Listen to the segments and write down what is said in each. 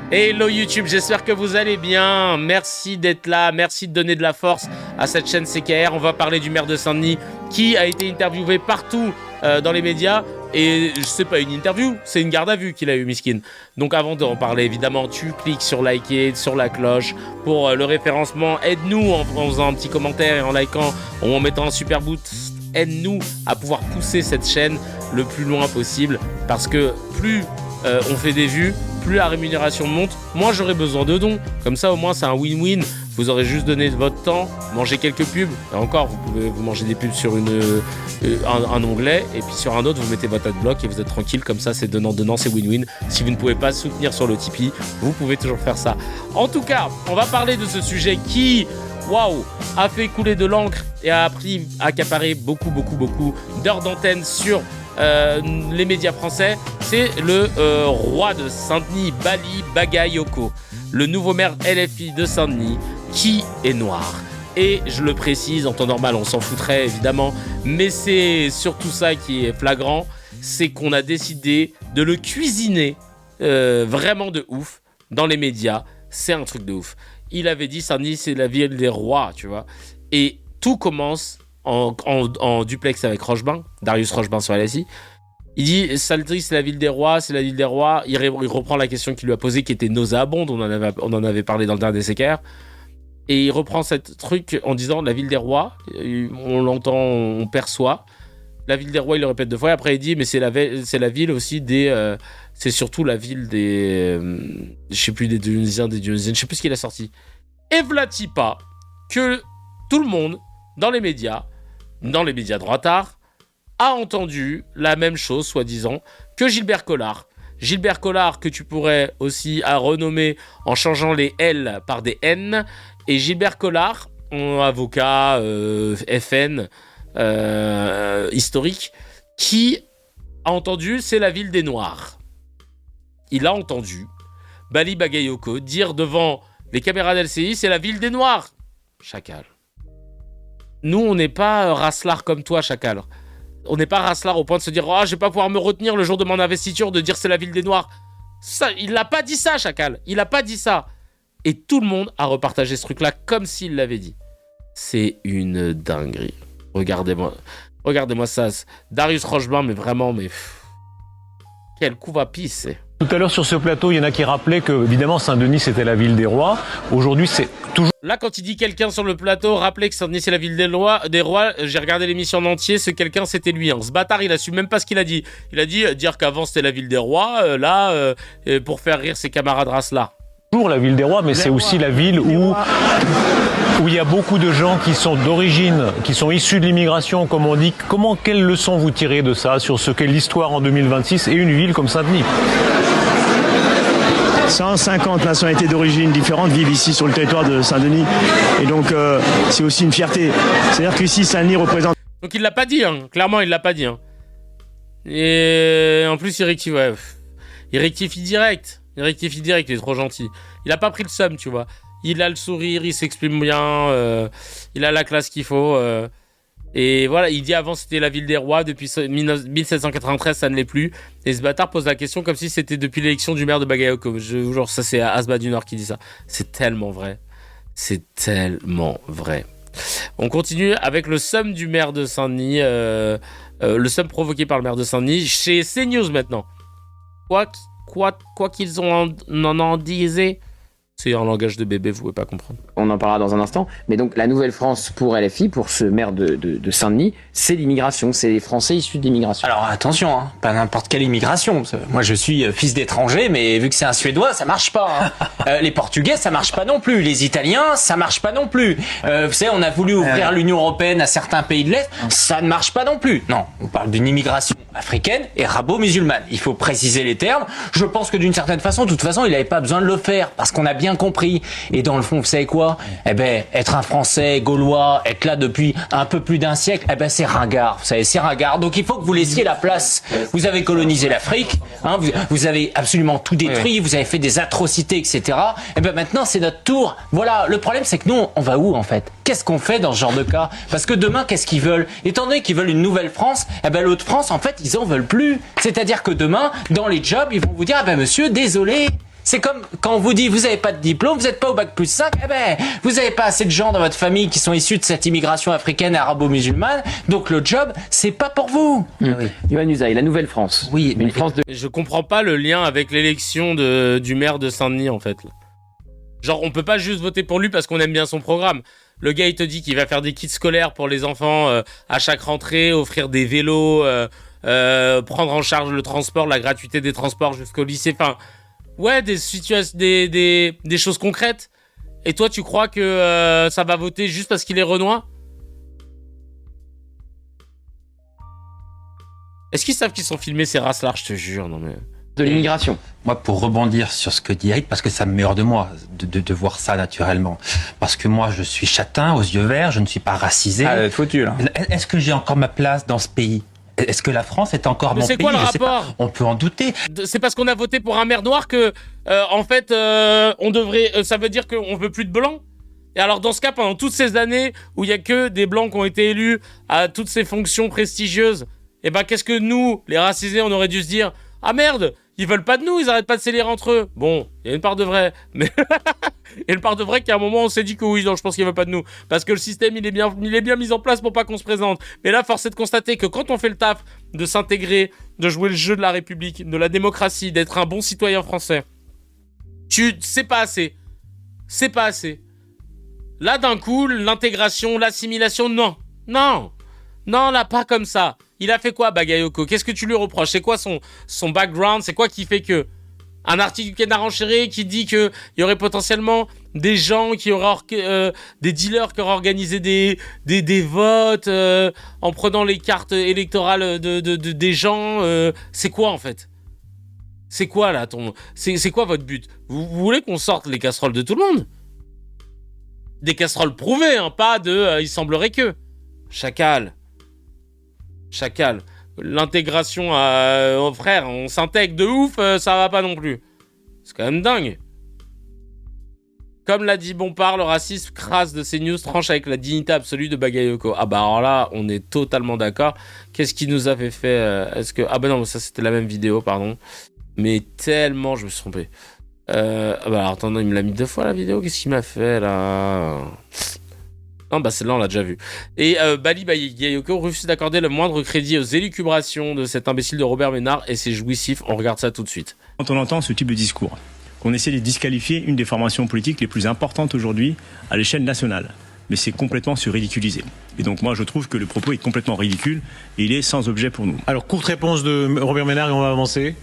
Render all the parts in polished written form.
Hello YouTube, j'espère que vous allez bien. Merci d'être là, merci de donner de la force à cette chaîne CKR. On va parler du maire de Saint-Denis qui a été interviewé partout dans les médias. Et c'est pas une interview, c'est une garde à vue qu'il a eu, miskin. Donc avant d'en parler, évidemment, tu cliques sur liker, sur la cloche pour le référencement. Aide-nous en faisant un petit commentaire et en likant ou en mettant un super boost. Aide-nous à pouvoir pousser cette chaîne le plus loin possible. Parce que plus on fait des vues, plus la rémunération monte, moins j'aurai besoin de dons. Comme ça, au moins, c'est un win-win. Vous aurez juste donné de votre temps, mangez quelques pubs. Et encore, vous pouvez vous manger des pubs sur un onglet. Et puis sur un autre, vous mettez votre adblock et vous êtes tranquille. Comme ça, c'est donnant-donnant, c'est win-win. Si vous ne pouvez pas soutenir sur le Tipeee, vous pouvez toujours faire ça. En tout cas, on va parler de ce sujet qui, waouh, a fait couler de l'encre et a accaparé beaucoup d'heures d'antenne sur les médias français. C'est le roi de Saint-Denis, Bali Bagayoko, le nouveau maire LFI de Saint-Denis, qui est noir. Et je le précise, en temps normal, on s'en foutrait évidemment, mais c'est surtout ça qui est flagrant, c'est qu'on a décidé de le cuisiner vraiment de ouf dans les médias. C'est un truc de ouf. Il avait dit Saint-Denis, c'est la ville des rois, tu vois. Et tout commence en duplex avec Rochebain, Darius Rochebain sur LSI. Il dit Saint-Denis, c'est la ville des rois, c'est la ville des rois. Il reprend la question qu'il lui a posée, qui était nauséabonde. On en avait parlé dans le dernier CKR. Et il reprend cette truc en disant la ville des rois. On l'entend, on perçoit. La ville des rois, il le répète deux fois. Et après, il dit mais c'est la ville aussi des. C'est surtout la ville des. Je sais plus, des Dionysiens. Je sais plus ce qu'il a sorti. Et v'là-t-il pas que tout le monde, dans les médias droitards, a entendu la même chose, soi-disant, que Gilbert Collard. Gilbert Collard, que tu pourrais aussi renommer en changeant les L par des N. Et Gilbert Collard, avocat FN historique, qui a entendu c'est la ville des Noirs. Il a entendu Bali Bagayoko dire devant les caméras d'LCI c'est la ville des Noirs. Chacal. Nous, on n'est pas racelard comme toi, Chacal. On n'est pas racelard au point de se dire « Oh, je vais pas pouvoir me retenir le jour de mon investiture de dire c'est la ville des Noirs. » Ça, il n'a pas dit ça, Chacal. Il n'a pas dit ça. Et tout le monde a repartagé ce truc-là comme s'il l'avait dit. C'est une dinguerie. Regardez-moi ça. Darius Rochebain, mais vraiment, quel coup va pisser. Tout à l'heure sur ce plateau, il y en a qui rappelaient que, évidemment, Saint-Denis c'était la ville des rois. Aujourd'hui, c'est toujours... Là, quand il dit quelqu'un sur le plateau, rappelez que Saint-Denis c'est la ville des rois, j'ai regardé l'émission en entier, ce quelqu'un c'était lui. Hein. Ce bâtard, il assume même pas ce qu'il a dit. Il a dit dire qu'avant c'était la ville des rois, pour faire rire ses camarades race-là. Toujours la ville des rois, mais c'est aussi la ville où il y a beaucoup de gens qui sont d'origine, qui sont issus de l'immigration, comme on dit. Quelle leçon vous tirez de ça, sur ce qu'est l'histoire en 2026 et une ville comme Saint-Denis ? 150 nationalités d'origine différentes vivent ici sur le territoire de Saint-Denis. Et donc, c'est aussi une fierté. C'est-à-dire qu'ici, Saint-Denis représente... Donc il l'a pas dit, hein. Clairement, il l'a pas dit. Hein. Et en plus, il rectifie direct. Il est trop gentil. Il a pas pris le seum, tu vois. Il a le sourire, il s'exprime bien, il a la classe qu'il faut. Et voilà, il dit avant c'était la ville des rois, depuis 1793 ça ne l'est plus. Et ce bâtard pose la question comme si c'était depuis l'élection du maire de Bagayoko. Genre, ça c'est Asba du Nord qui dit ça. C'est tellement vrai. On continue avec le seum du maire de Saint-Denis, le seum provoqué par le maire de Saint-Denis chez CNews maintenant. Quoi qu'ils en disent, c'est un langage de bébé, vous pouvez pas comprendre. On en parlera dans un instant. Mais donc, la Nouvelle-France pour LFI, pour ce maire de Saint-Denis, c'est l'immigration. C'est les Français issus de l'immigration. Alors attention, hein, pas n'importe quelle immigration. Moi, je suis fils d'étranger, mais vu que c'est un Suédois, ça marche pas. Hein. Les Portugais, ça marche pas non plus. Les Italiens, ça marche pas non plus. Vous savez, on a voulu ouvrir l'Union européenne à certains pays de l'Est, ça ne marche pas non plus. Non, on parle d'une immigration africaine et rabo-musulmane. Il faut préciser les termes. Je pense que d'une certaine façon, de toute façon, il n'avait pas besoin de le faire parce qu'on a bien compris. Et dans le fond, vous savez quoi ? Eh ben, être un Français, Gaulois, être là depuis un peu plus d'un siècle, eh ben, c'est ringard. Vous savez, c'est ringard. Donc il faut que vous laissiez la place. Vous avez colonisé l'Afrique, hein, vous avez absolument tout détruit, vous avez fait des atrocités, etc. Eh ben, maintenant, c'est notre tour. Voilà. Le problème, c'est que nous, on va où, en fait ? Qu'est-ce qu'on fait dans ce genre de cas ? Parce que demain, qu'est-ce qu'ils veulent ? Étant donné qu'ils veulent une nouvelle France, eh ben, l'autre France, en fait, ils en veulent plus. C'est-à-dire que demain, dans les jobs, ils vont vous dire, ah ben, monsieur, désolé. C'est comme quand on vous dit vous avez pas de diplôme, vous n'êtes pas au bac plus 5, eh ben, vous n'avez pas assez de gens dans votre famille qui sont issus de cette immigration africaine et arabo-musulmane, donc le job, c'est pas pour vous. Oui. Yohann Usaï, la Nouvelle-France. Oui, Une France de... Je comprends pas le lien avec l'élection du maire de Saint-Denis, en fait. Genre, on peut pas juste voter pour lui parce qu'on aime bien son programme. Le gars, il te dit qu'il va faire des kits scolaires pour les enfants à chaque rentrée, offrir des vélos, prendre en charge le transport, la gratuité des transports jusqu'au lycée. Enfin, ouais, des situations, des choses concrètes. Et toi, tu crois que ça va voter juste parce qu'il est renois? Est-ce qu'ils savent qu'ils sont filmés, ces races-là? Je te jure, non mais... de l'immigration. Moi, pour rebondir sur ce que dit Aïd, parce que ça me met hors de moi de voir ça naturellement. Parce que moi, je suis châtain, aux yeux verts, je ne suis pas racisé. Ah, foutu, là. Est-ce que j'ai encore ma place dans ce pays? Est-ce que la France est encore Mais mon c'est pays? quoi le Je sais pas. rapport? On peut en douter. C'est parce qu'on a voté pour un maire noir que, en fait, on devrait... ça veut dire qu'on veut plus de blancs? Et alors, dans ce cas, pendant toutes ces années où il y a que des blancs qui ont été élus à toutes ces fonctions prestigieuses, eh ben, qu'est-ce que nous, les racisés, on aurait dû se dire? Ah merde, ils veulent pas de nous, ils arrêtent pas de sceller entre eux. Bon, il y a une part de vrai, mais il y a une part de vrai qu'à un moment on s'est dit que oui, non, je pense qu'ils veulent pas de nous, parce que le système il est bien mis en place pour pas qu'on se présente. Mais là, force est de constater que quand on fait le taf de s'intégrer, de jouer le jeu de la République, de la démocratie, d'être un bon citoyen français, c'est pas assez. C'est pas assez. Là, d'un coup, l'intégration, l'assimilation, non, là, pas comme ça. Il a fait quoi, Bagayoko? Qu'est-ce que tu lui reproches? C'est quoi son background? C'est quoi qui fait que... Un article du Canard enchaîné qui dit qu'il y aurait potentiellement des gens qui auraient... des dealers qui auraient organisé des votes en prenant les cartes électorales des gens. C'est quoi, en fait? C'est quoi, là, c'est quoi votre but? Vous voulez qu'on sorte les casseroles de tout le monde? Des casseroles prouvées, hein, pas de... il semblerait que... Chacal. L'intégration frère, on s'intègre de ouf, ça va pas non plus. C'est quand même dingue. Comme l'a dit Bompard, le racisme crasse de ces news tranche avec la dignité absolue de Bagayoko. Ah bah alors là, on est totalement d'accord. Qu'est-ce qui nous avait fait Ah bah non, ça c'était la même vidéo, pardon. Mais tellement, je me suis trompé. Ah bah alors attends, il me l'a mis 2 fois la vidéo, qu'est-ce qu'il m'a fait là? Non, bah celle-là, on l'a déjà vu. Et Bali Bagayoko refuse d'accorder le moindre crédit aux élucubrations de cet imbécile de Robert Ménard et c'est jouissif. On regarde ça tout de suite. Quand on entend ce type de discours, qu'on essaie de disqualifier une des formations politiques les plus importantes aujourd'hui à l'échelle nationale. Mais c'est complètement se ridiculiser. Et donc moi, je trouve que le propos est complètement ridicule et il est sans objet pour nous. Alors, courte réponse de Robert Ménard et on va avancer.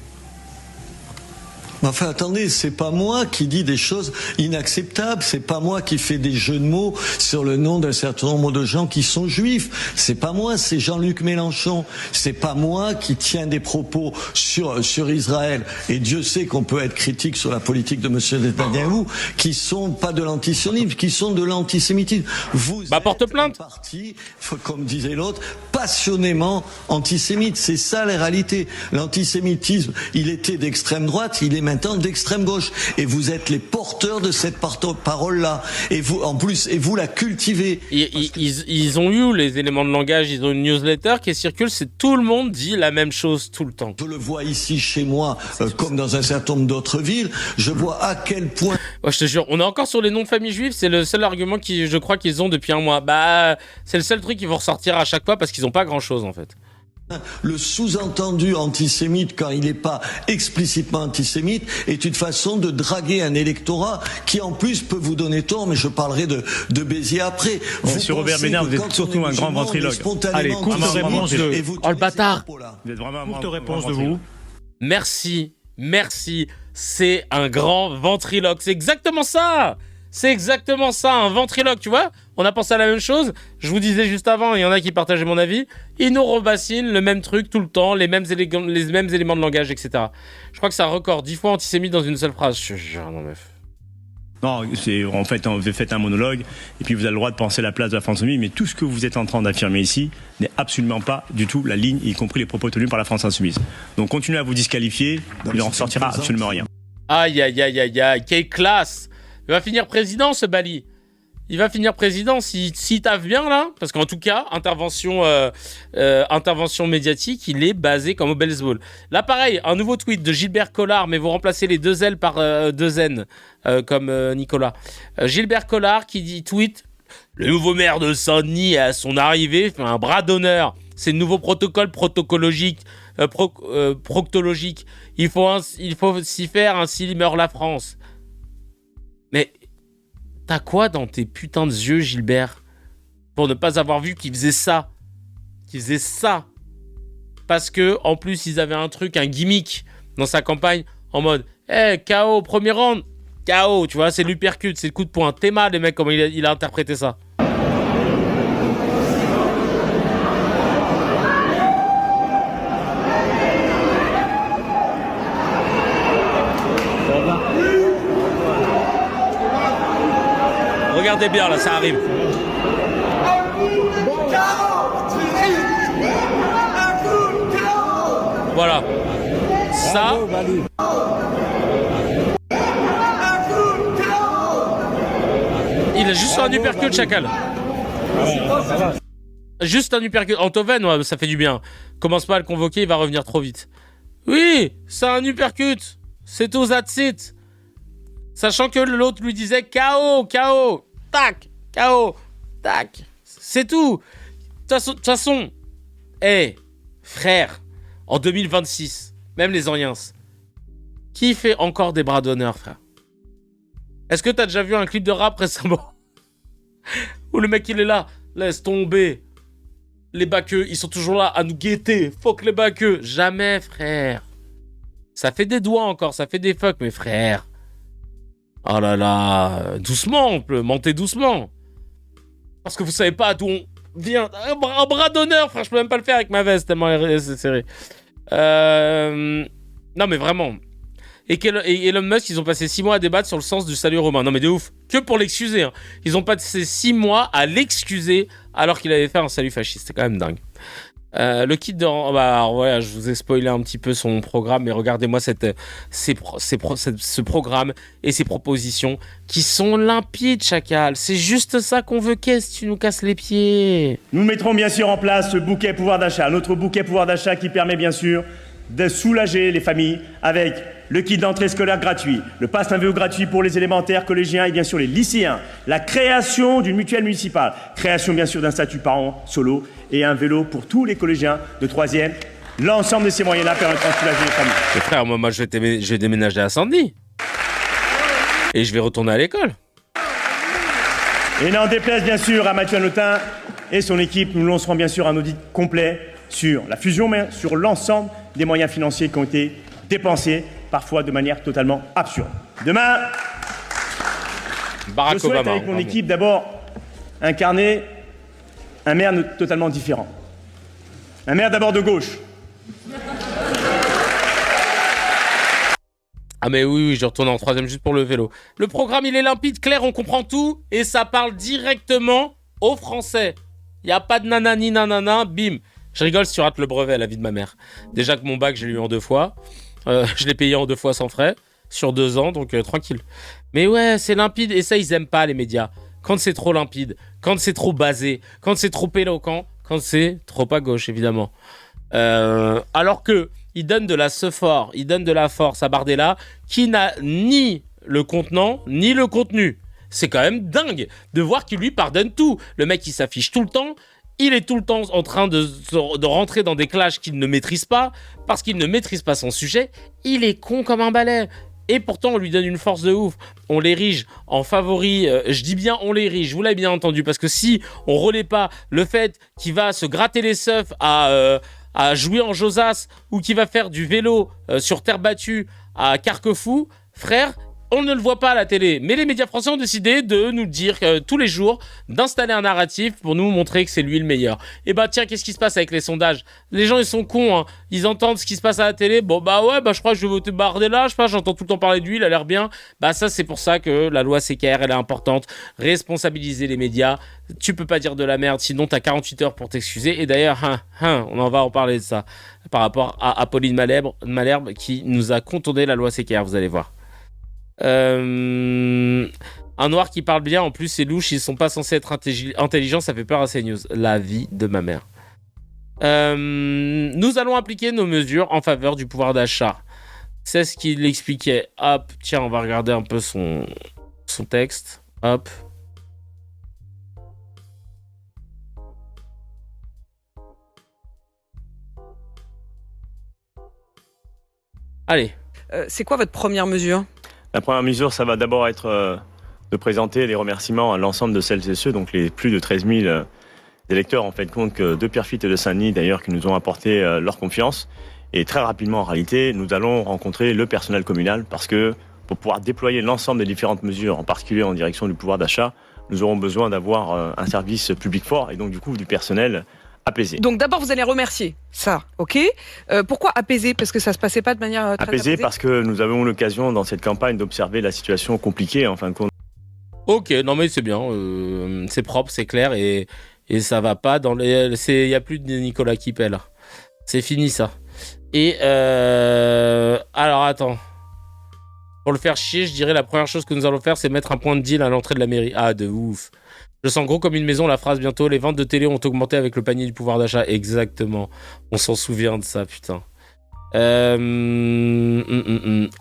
Enfin, attendez, c'est pas moi qui dis des choses inacceptables, c'est pas moi qui fais des jeux de mots sur le nom d'un certain nombre de gens qui sont juifs, c'est pas moi, c'est Jean-Luc Mélenchon, c'est pas moi qui tiens des propos sur Israël, et Dieu sait qu'on peut être critique sur la politique de monsieur Netanyahou, qui sont pas de l'antisionisme, qui sont de l'antisémitisme. Vous porte plainte. êtes un parti, comme disait l'autre, passionnément antisémite, c'est ça la réalité. L'antisémitisme, il était d'extrême droite, il est maintenant d'extrême gauche, et vous êtes les porteurs de cette parole-là, et vous, en plus, et vous la cultivez. Ils ont eu les éléments de langage, ils ont une newsletter qui circule, c'est tout le monde dit la même chose tout le temps. Je le vois ici chez moi, comme dans un certain nombre d'autres villes, je vois à quel point... Ouais, je te jure, on est encore sur les noms de famille juives, c'est le seul argument qui, je crois qu'ils ont depuis un mois. Bah, c'est le seul truc qu'ils vont ressortir à chaque fois parce qu'ils ont pas grand-chose en fait. Le sous-entendu antisémite, quand il n'est pas explicitement antisémite, est une façon de draguer un électorat qui en plus peut vous donner tort, mais je parlerai de Béziers après. Monsieur Robert Ménard, vous êtes surtout un grand ventriloque. Allez, courte réponse de... Oh le bâtard! Vous êtes vraiment Courte réponse de vous. Merci, c'est un grand ventriloque, c'est exactement ça! C'est exactement ça, un ventriloque, tu vois? On a pensé à la même chose. Je vous disais juste avant, il y en a qui partageaient mon avis. Ils nous rebassinent le même truc tout le temps, les mêmes éléments de langage, etc. Je crois que c'est un record, 10 fois antisémite dans une seule phrase. Je jure, non meuf. Non, en fait, vous faites un monologue et puis vous avez le droit de penser la place de la France Insoumise, mais tout ce que vous êtes en train d'affirmer ici n'est absolument pas du tout la ligne, y compris les propos tenus par la France Insoumise. Donc continuez à vous disqualifier, il n'en sortira absolument rien. Aïe, quelle classe! Il va finir président, ce Bali. il va finir président si taffe bien là, parce qu'en tout cas, intervention médiatique, il est basé comme au baseball. Là, pareil, un nouveau tweet de Gilbert Collard, mais vous remplacez les 2 L par 2 N, comme Nicolas. Gilbert Collard qui dit tweet: le nouveau maire de Saint-Denis à son arrivée fait un bras d'honneur. C'est le nouveau protocole proctologique. Il faut s'y faire, ainsi meurt la France. Mais t'as quoi dans tes putains de yeux, Gilbert, pour ne pas avoir vu qu'il faisait ça? Parce que, en plus, ils avaient un gimmick dans sa campagne, en mode KO, premier round, KO, tu vois, c'est l'uppercut, c'est le coup de poing. T'es mal, les mecs, comment il a interprété ça. Regardez bien, là, ça arrive. Voilà. Ça. Il a juste un uppercut, Chacal. Juste un uppercut. Antoven, ouais, ça fait du bien. Commence pas à le convoquer, il va revenir trop vite. Oui, c'est un uppercut. C'est tout, that's it. Sachant que l'autre lui disait KO, KO, tac, KO, tac. C'est tout. De toute façon, frère, en 2026, même les Oriens, qui fait encore des bras d'honneur, frère? Est-ce que t'as déjà vu un clip de rap récemment où le mec il est là, laisse tomber. Les baqueux, ils sont toujours là à nous guetter. Fuck les baqueux. Jamais, frère. Ça fait des doigts encore, ça fait des fuck, mes frères. Oh là là, doucement, on peut monter doucement. Parce que vous savez pas d'où on vient. Un bras d'honneur, frère, je peux même pas le faire avec ma veste tellement c'est serré. Non mais vraiment. Et Elon Musk, ils ont passé 6 mois à débattre sur le sens du salut romain. Non mais de ouf. Que pour l'excuser. Hein. Ils ont passé 6 mois à l'excuser alors qu'il avait fait un salut fasciste. C'est quand même dingue. Le kit de... alors voilà, je vous ai spoilé un petit peu son programme, mais regardez-moi ce programme et ses propositions qui sont limpides, Chacal. C'est juste ça qu'on veut. Qu'est-ce que tu nous casses les pieds? Nous mettrons bien sûr en place ce bouquet pouvoir d'achat, notre bouquet pouvoir d'achat qui permet bien sûr de soulager les familles avec le kit d'entrée scolaire gratuit, le pass un vélo gratuit pour les élémentaires, collégiens et bien sûr les lycéens, la création d'une mutuelle municipale, création bien sûr d'un statut parent solo et un vélo pour tous les collégiens de 3e. L'ensemble de ces moyens-là permettront de soulager les familles. Mais frère, moi je vais déménager à Saint-Denis. Et je vais retourner à l'école. Et n'en déplaise bien sûr à Mathieu Hanotin et son équipe, nous lancerons bien sûr un audit complet sur la fusion, mais sur l'ensemble des moyens financiers qui ont été dépensés, parfois de manière totalement absurde. Demain, Barack je souhaite Obama, avec mon équipe d'abord incarner un maire totalement différent. Un maire d'abord de gauche. Ah mais oui, je retourne en 3e juste pour le vélo. Le programme, il est limpide, clair, on comprend tout, et ça parle directement aux Français. Il n'y a pas de nanani nanana, bim. Je rigole si tu rates le brevet, la vie de ma mère. Déjà que mon bac, j'ai eu en 2 fois. Je l'ai payé en 2 fois sans frais, sur 2 ans, donc tranquille. Mais ouais, c'est limpide, et ça, ils aiment pas, les médias. Quand c'est trop limpide, quand c'est trop basé, quand c'est trop éloquent, quand c'est trop à gauche, évidemment. Alors que il donne de la sephore, il donne de la force à Bardella, qui n'a ni le contenant, ni le contenu. C'est quand même dingue de voir qu'il lui pardonne tout. Le mec, il s'affiche tout le temps. Il est tout le temps en train de rentrer dans des clashs qu'il ne maîtrise pas, parce qu'il ne maîtrise pas son sujet. Il est con comme un balai. Et pourtant, on lui donne une force de ouf. On l'érige en favori. Je dis bien on l'érige, vous l'avez bien entendu. Parce que si on relaie pas le fait qu'il va se gratter les seufs à jouer en Josas ou qu'il va faire du vélo sur terre battue à Carquefou, frère, on ne le voit pas à la télé. Mais les médias français ont décidé de nous dire tous les jours, d'installer un narratif pour nous montrer que c'est lui le meilleur. Et bah tiens, qu'est-ce qui se passe avec les sondages? Les gens, ils sont cons, hein. Ils entendent ce qui se passe à la télé. Bon bah ouais, bah je crois que je vais voter Bardella. Je sais pas, j'entends tout le temps parler de lui, il a l'air bien. Bah ça, c'est pour ça que la loi CKR, elle est importante. Responsabiliser les médias. Tu peux pas dire de la merde, sinon t'as 48 heures pour t'excuser. Et d'ailleurs, on en va en parler de ça. Par rapport à Apolline Malherbe qui nous a contourné la loi CKR, vous allez voir. Un noir qui parle bien, en plus c'est louche, ils sont pas censés être intelligents, ça fait peur à CNews. La vie de ma mère. Nous allons appliquer nos mesures en faveur du pouvoir d'achat. C'est ce qu'il expliquait. Hop, tiens, on va regarder un peu son texte. Hop. Allez. C'est quoi votre première mesure ? La première mesure, ça va d'abord être de présenter les remerciements à l'ensemble de celles et ceux, donc les plus de 13 000 électeurs en fait compte de Pierrefitte et de Saint-Denis d'ailleurs qui nous ont apporté leur confiance. Et très rapidement en réalité, nous allons rencontrer le personnel communal parce que pour pouvoir déployer l'ensemble des différentes mesures, en particulier en direction du pouvoir d'achat, nous aurons besoin d'avoir un service public fort et donc du coup du personnel apaisé. Donc d'abord vous allez remercier, ça, ok. Pourquoi apaiser ? Parce que ça se passait pas de manière très apaisé parce que nous avons eu l'occasion dans cette campagne d'observer la situation compliquée en fin de compte. Ok, non mais c'est bien, c'est propre, c'est clair et ça va pas dans les... Il n'y a plus de Nicolas qui pèle. C'est fini ça. Et alors attends. Pour le faire chier, je dirais la première chose que nous allons faire, c'est mettre un point de deal à l'entrée de la mairie. Ah, de ouf. Je sens gros comme une maison, la phrase bientôt. Les ventes de télé ont augmenté avec le panier du pouvoir d'achat. Exactement. On s'en souvient de ça, putain.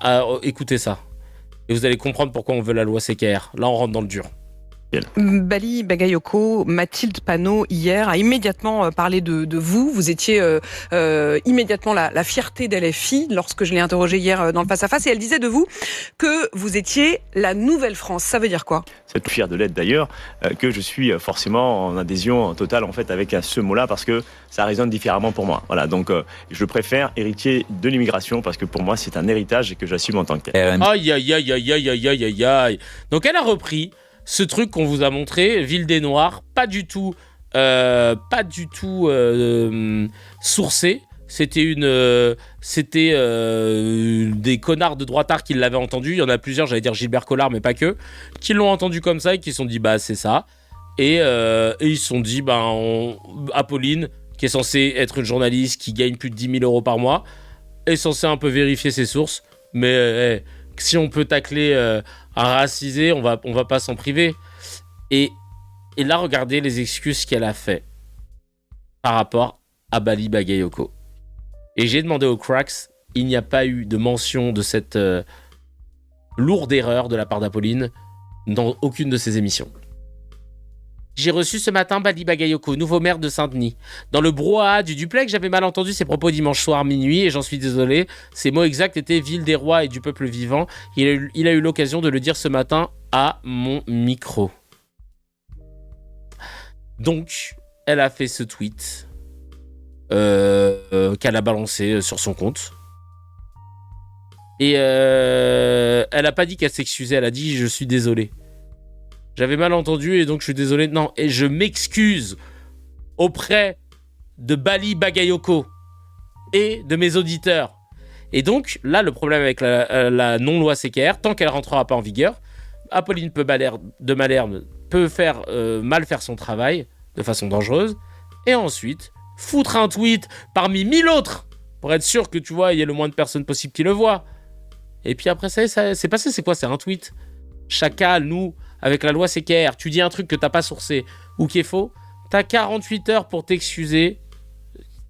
Alors, écoutez ça. Et vous allez comprendre pourquoi on veut la loi CKR. Là, on rentre dans le dur. Bali Bagayoko, Mathilde Panot, hier, a immédiatement parlé de vous. Vous étiez immédiatement la fierté d'LFI lorsque je l'ai interrogée hier dans le face-à-face. Et elle disait de vous que vous étiez la nouvelle France. Ça veut dire quoi ? C'est fier de l'être d'ailleurs, que je suis forcément en adhésion totale en fait avec ce mot-là parce que ça résonne différemment pour moi. Voilà, donc je préfère héritier de l'immigration parce que pour moi c'est un héritage et que j'assume en tant que tel. Aïe, aïe, aïe, aïe, aïe, aïe, aïe, aïe, aïe. Donc elle a repris ce truc qu'on vous a montré, Ville des Noirs, pas du tout sourcé. C'était des connards de droitards qui l'avaient entendu. Il y en a plusieurs, j'allais dire Gilbert Collard, mais pas que, qui l'ont entendu comme ça et qui se sont dit bah c'est ça. Et ils se sont dit Apolline, qui est censée être une journaliste qui gagne plus de 10 000 euros par mois, est censée un peu vérifier ses sources. Mais si on peut tacler un racisé, on va pas s'en priver. Et là, regardez les excuses qu'elle a fait par rapport à Bali Bagayoko. Et j'ai demandé aux Cracks, il n'y a pas eu de mention de cette lourde erreur de la part d'Apolline dans aucune de ses émissions. J'ai reçu ce matin Bali Bagayoko, nouveau maire de Saint-Denis. Dans le brouhaha du duplex, j'avais mal entendu ses propos dimanche soir minuit et j'en suis désolé. Ses mots exacts étaient ville des rois et du peuple vivant. Il a eu l'occasion de le dire ce matin à mon micro. Donc, elle a fait ce tweet qu'elle a balancé sur son compte. Et elle a pas dit qu'elle s'excusait, elle a dit « je suis désolé ». J'avais mal entendu et donc je suis désolé. Non, et je m'excuse auprès de Bali Bagayoko et de mes auditeurs. Et donc, là, le problème avec la non-loi CKR, tant qu'elle ne rentrera pas en vigueur, Apolline de Malherbe peut mal faire son travail de façon dangereuse et ensuite foutre un tweet parmi 1000 autres pour être sûr que, tu vois, il y ait le moins de personnes possible qui le voient. Et puis après ça c'est passé, c'est quoi ? C'est un tweet. Chacal, nous... Avec la loi CKR, tu dis un truc que t'as pas sourcé ou qui est faux, t'as 48 heures pour t'excuser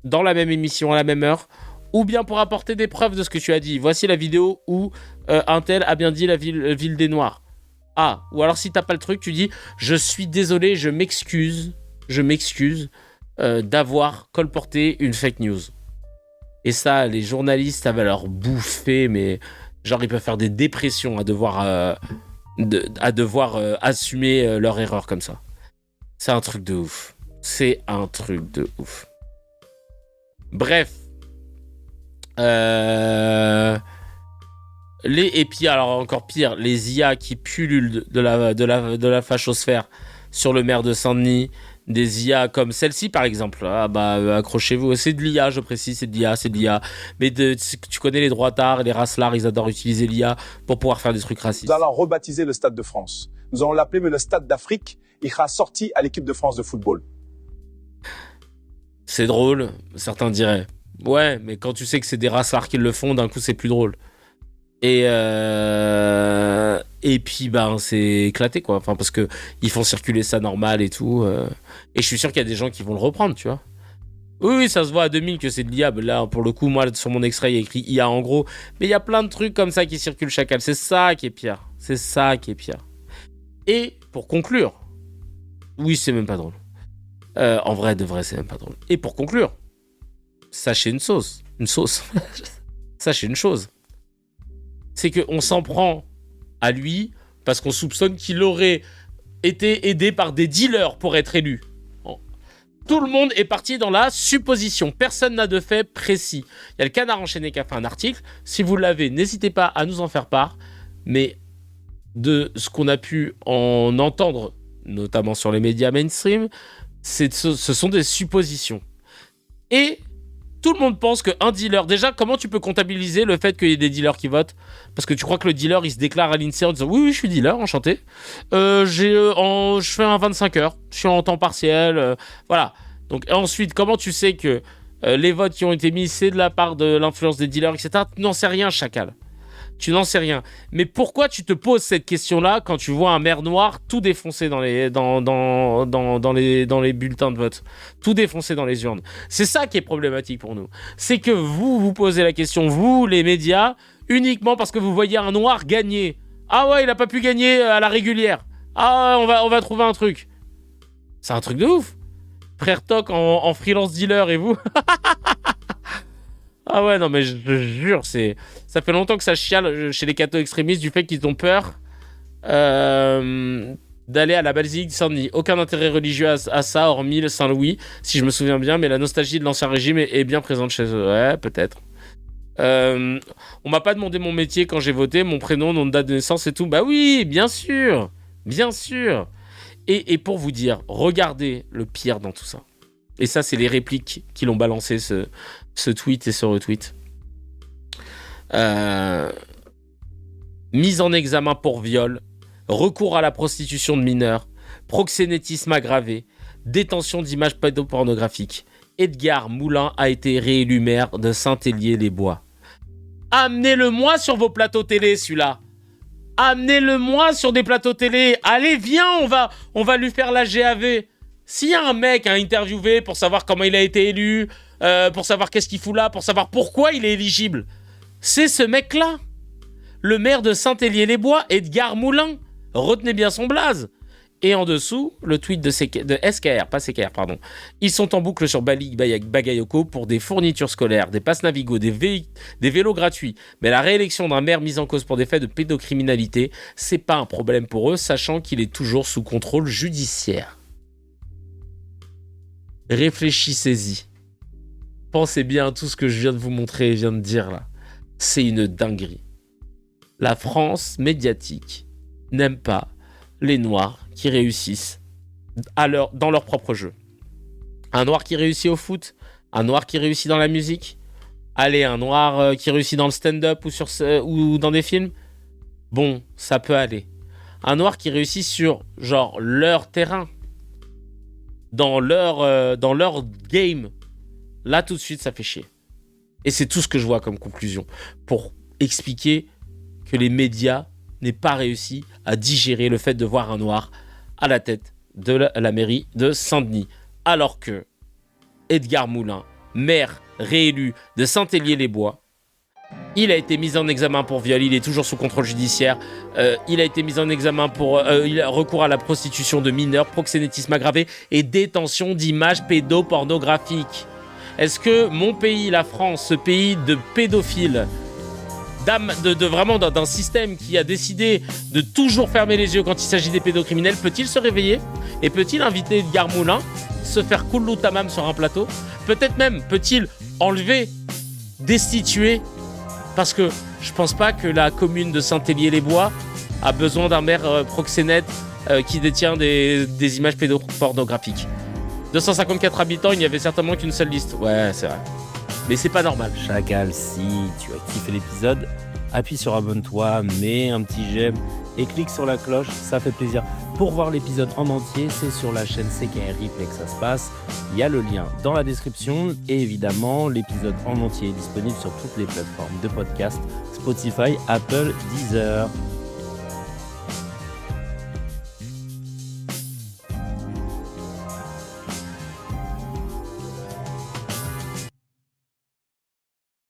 dans la même émission, à la même heure, ou bien pour apporter des preuves de ce que tu as dit. Voici la vidéo où un tel a bien dit la ville des Noirs. Ah, ou alors si t'as pas le truc, tu dis « Je suis désolé, je m'excuse d'avoir colporté une fake news. » Et ça, les journalistes, ça va leur bouffer, mais genre ils peuvent faire des dépressions à devoir assumer leur erreur comme ça. C'est un truc de ouf. Bref. Et puis alors encore pire, les IA qui pullulent de la fachosphère sur le maire de Saint-Denis, des IA comme celle-ci par exemple. Ah bah accrochez-vous, c'est de l'IA, je précise, c'est de l'IA. Mais tu connais les droitards et les racelards, ils adorent utiliser l'IA pour pouvoir faire des trucs racistes. Nous allons rebaptiser le Stade de France. Nous allons l'appeler le Stade d'Afrique. Il sera sorti à l'équipe de France de football. C'est drôle, certains diraient. Ouais, mais quand tu sais que c'est des racelards qui le font, d'un coup c'est plus drôle. Et Et puis, c'est éclaté, quoi. Enfin, parce que ils font circuler ça normal et tout. Et je suis sûr qu'il y a des gens qui vont le reprendre, tu vois. Oui, ça se voit à 2000 que c'est de l'IA. Là, pour le coup, moi, sur mon extrait, il y a écrit IA en gros. Mais il y a plein de trucs comme ça qui circulent chacal. C'est ça qui est pire. C'est ça qui est pire. Et pour conclure, oui, c'est même pas drôle. En vrai, de vrai, c'est même pas drôle. Et pour conclure, sachez une sauce. Sachez une chose. C'est qu'on s'en prend à lui parce qu'on soupçonne qu'il aurait été aidé par des dealers pour être élu. Tout le monde est parti dans la supposition. Personne n'a de fait précis. Il y a le Canard enchaîné qui a fait un article. Si vous l'avez, n'hésitez pas à nous en faire part. Mais de ce qu'on a pu en entendre, notamment sur les médias mainstream, ce sont des suppositions. Et tout le monde pense qu'un dealer... Déjà, comment tu peux comptabiliser le fait qu'il y ait des dealers qui votent ? Parce que tu crois que le dealer, il se déclare à l'INSEE en disant « Oui, je suis dealer, enchanté. Je fais un 25 heures. Je suis en temps partiel. Voilà. » Donc ensuite, comment tu sais que les votes qui ont été mis, c'est de la part de l'influence des dealers, etc. Tu n'en sais rien, chacal. Tu n'en sais rien. Mais pourquoi tu te poses cette question-là quand tu vois un maire noir tout défoncer dans les bulletins de vote, tout défoncer dans les urnes? C'est ça qui est problématique pour nous. C'est que vous posez la question, vous, les médias, uniquement parce que vous voyez un noir gagner. Ah ouais, il n'a pas pu gagner à la régulière. Ah, on va trouver un truc. C'est un truc de ouf. Frère Toc en freelance dealer et vous... Ah ouais, non, mais je jure, ça fait longtemps que ça chiale chez les cathos extrémistes du fait qu'ils ont peur d'aller à la basilique de Saint-Denis. Aucun intérêt religieux à ça, hormis le Saint-Louis, si je me souviens bien, mais la nostalgie de l'ancien régime est bien présente chez eux. Ouais, peut-être. On m'a pas demandé mon métier quand j'ai voté, mon prénom, nom de date de naissance et tout. Bah oui, bien sûr. Bien sûr. Et pour vous dire, regardez le pire dans tout ça. Et ça, c'est les répliques qui l'ont balancé, ce tweet et ce retweet. Mise en examen pour viol, recours à la prostitution de mineurs, proxénétisme aggravé, détention d'images pédopornographiques. Edgar Moulin a été réélu maire de Saint-Hélier-les-Bois. Amenez-le-moi sur vos plateaux télé, celui-là. Amenez-le-moi sur des plateaux télé. Allez, viens, on va lui faire la GAV. S'il y a un mec à interviewer pour savoir comment il a été élu, pour savoir qu'est-ce qu'il fout là, pour savoir pourquoi il est éligible, c'est ce mec-là. Le maire de Saint-Hélier-les-Bois, Edgar Moulin. Retenez bien son blaze. Et en dessous, le tweet de SKR, pas CKR, pardon. Ils sont en boucle sur Bagayoko pour des fournitures scolaires, des passes Navigo, des vélos gratuits. Mais la réélection d'un maire mis en cause pour des faits de pédocriminalité, c'est pas un problème pour eux, sachant qu'il est toujours sous contrôle judiciaire. Réfléchissez-y. Pensez bien à tout ce que je viens de vous montrer et viens de dire là. C'est une dinguerie. La France médiatique n'aime pas les Noirs qui réussissent dans leur propre jeu. Un Noir qui réussit au foot, un Noir qui réussit dans la musique, allez, un Noir qui réussit dans le stand-up ou dans des films, bon, ça peut aller. Un Noir qui réussit sur, genre, leur terrain, dans leur game, là, tout de suite, ça fait chier. Et c'est tout ce que je vois comme conclusion pour expliquer que les médias n'aient pas réussi à digérer le fait de voir un Noir à la tête de la mairie de Saint-Denis. Alors que Edgar Moulin, maire réélu de Saint-Hélier-les-Bois, il a été mis en examen pour viol, il est toujours sous contrôle judiciaire, il a été mis en examen pour recours à la prostitution de mineurs, proxénétisme aggravé et détention d'images pédopornographiques. Est-ce que mon pays, la France, ce pays de pédophiles, vraiment d'un système qui a décidé de toujours fermer les yeux quand il s'agit des pédocriminels, peut-il se réveiller et peut-il inviter Edgar Moulin, se faire kullu tamam sur un plateau? Peut-être même peut-il enlever, destituer, parce que je pense pas que la commune de Saint-Hélier-les-Bois a besoin d'un maire proxénète qui détient des images pédopornographiques. 254 habitants, il n'y avait certainement qu'une seule liste. Ouais, c'est vrai. Mais c'est pas normal. Chacal, si tu as kiffé l'épisode, appuie sur abonne-toi, mets un petit j'aime et clique sur la cloche, ça fait plaisir. Pour voir l'épisode en entier, c'est sur la chaîne CKR Replay que ça se passe. Il y a le lien dans la description et évidemment, l'épisode en entier est disponible sur toutes les plateformes de podcast, Spotify, Apple, Deezer.